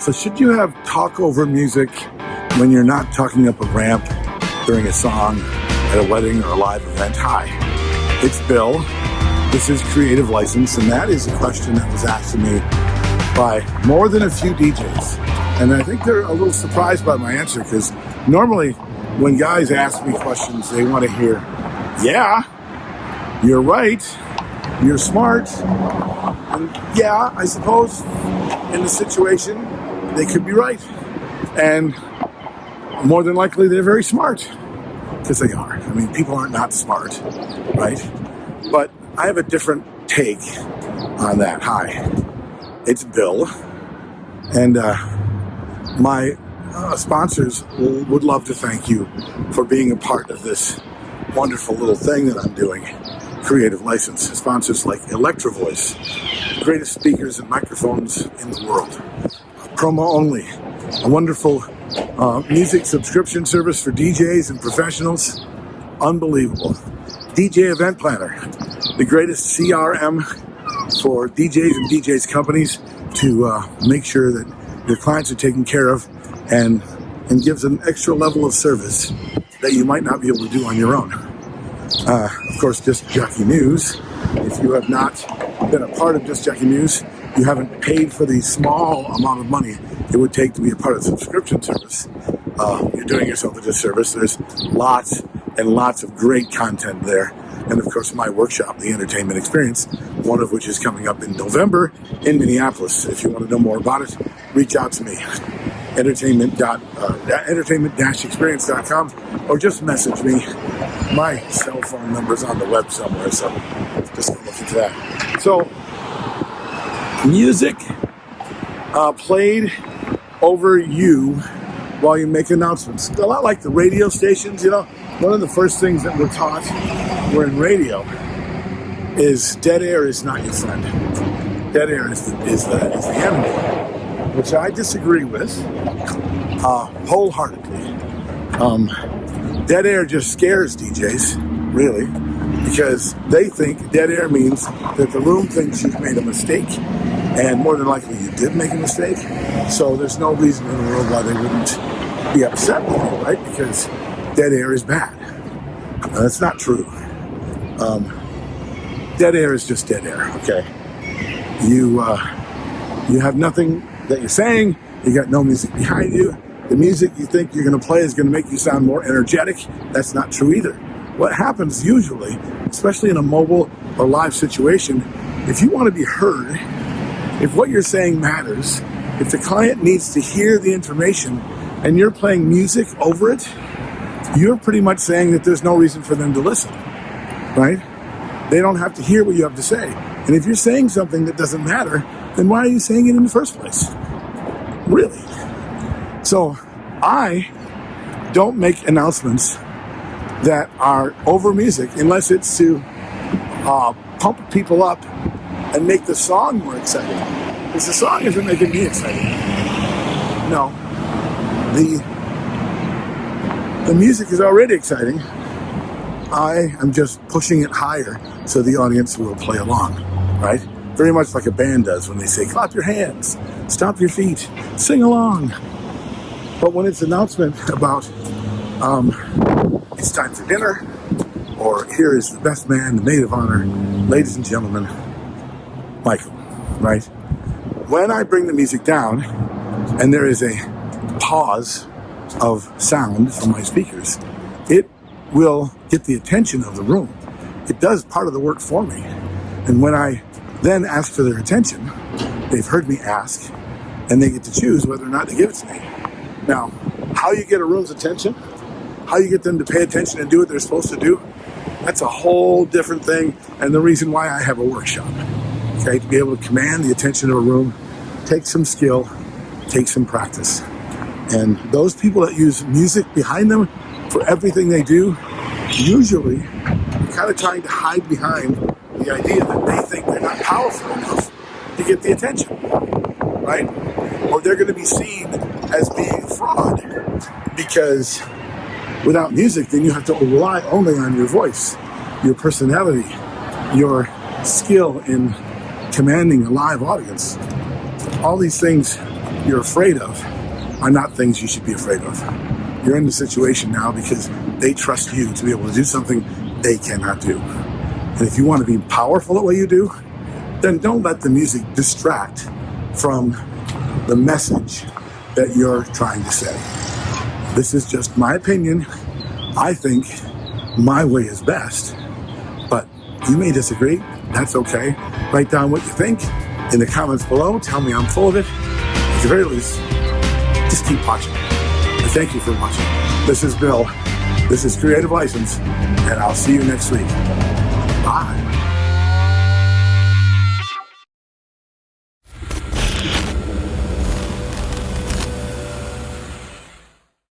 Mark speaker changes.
Speaker 1: So should you have talkover music when you're not talking up a ramp during a song at a wedding or a live event? Hi, it's Bill. This is Creative License, and that is a question that was asked to me by more than a few DJs. And I think they're a little surprised by my answer, because normally when guys ask me questions, they want to hear, yeah, you're right, you're smart, and yeah, I suppose in the situation, they could be right. And more than likely, they're very smart, because they are. I mean, people aren't not smart, right? But I have a different take on that. Hi, it's Bill, and my sponsors would love to thank you for being a part of this wonderful little thing that I'm doing, Creative License. Sponsors like Electro Voice, the greatest speakers and microphones in the world. Promo only, a wonderful music subscription service for DJs and professionals. Unbelievable. DJ Event Planner, the greatest CRM for DJs and DJs companies to make sure that your clients are taken care of, and gives an extra level of service that you might not be able to do on your own. Of course, Disc Jockey News. If you have not been a part of Disc Jockey News, you haven't paid for the small amount of money it would take to be a part of the subscription service. You're doing yourself a disservice. There's lots and lots of great content there. And of course, my workshop, The Entertainment Experience, one of which is coming up in November in Minneapolis. If you want to know more about it, reach out to me, entertainment-experience.com, or just message me. My cell phone number's on the web somewhere, so just go look into that. So, music played over you while you make announcements. A lot like the radio stations, you know. One of the first things that we're taught we're in radio is dead air is not your friend. Dead air is the enemy, which I disagree with wholeheartedly. Dead air just scares DJs, really, because they think dead air means that the room thinks you've made a mistake, and more than likely you did make a mistake, so there's no reason in the world why they wouldn't be upset with you, right? Because dead air is bad. That's not true. Dead air is just dead air, okay? You have nothing that you're saying, you got no music behind you. The music you think you're going to play is going to make you sound more energetic. That's not true either. What happens usually, especially in a mobile or live situation, if you want to be heard, if what you're saying matters, if the client needs to hear the information and you're playing music over it, you're pretty much saying that there's no reason for them to listen, right? They don't have to hear what you have to say. And if you're saying something that doesn't matter, then why are you saying it in the first place? Really? So I don't make announcements that are over music unless it's to pump people up and make the song more exciting. Because the song isn't making me excited. No. The music is already exciting. I am just pushing it higher so the audience will play along, right? Very much like a band does when they say, clap your hands, stomp your feet, sing along. But when it's an announcement about it's time for dinner, or here is the best man, the maid of honor, ladies and gentlemen, Michael, right? When I bring the music down and there is a pause of sound from my speakers, it will get the attention of the room. It does part of the work for me. And when I then ask for their attention, they've heard me ask, and they get to choose whether or not to give it to me. Now, how you get a room's attention, how you get them to pay attention and do what they're supposed to do, that's a whole different thing, and the reason why I have a workshop. Okay, to be able to command the attention of a room takes some skill, takes some practice. And those people that use music behind them for everything they do, usually are kind of trying to hide behind the idea that they think they're not powerful enough to get the attention, right? Or they're going to be seen as being a fraud, because without music, then you have to rely only on your voice, your personality, your skill in commanding a live audience. All these things you're afraid of are not things you should be afraid of. You're in the situation now because they trust you to be able to do something they cannot do. And if you want to be powerful at what you do, then don't let the music distract from the message that you're trying to say. This is just my opinion. I think my way is best, but you may disagree. That's okay. Write down what you think in the comments below. Tell me I'm full of it. At the very least, just keep watching. And thank you for watching. This is Bill. This is Creative License, and I'll see you next week. Bye.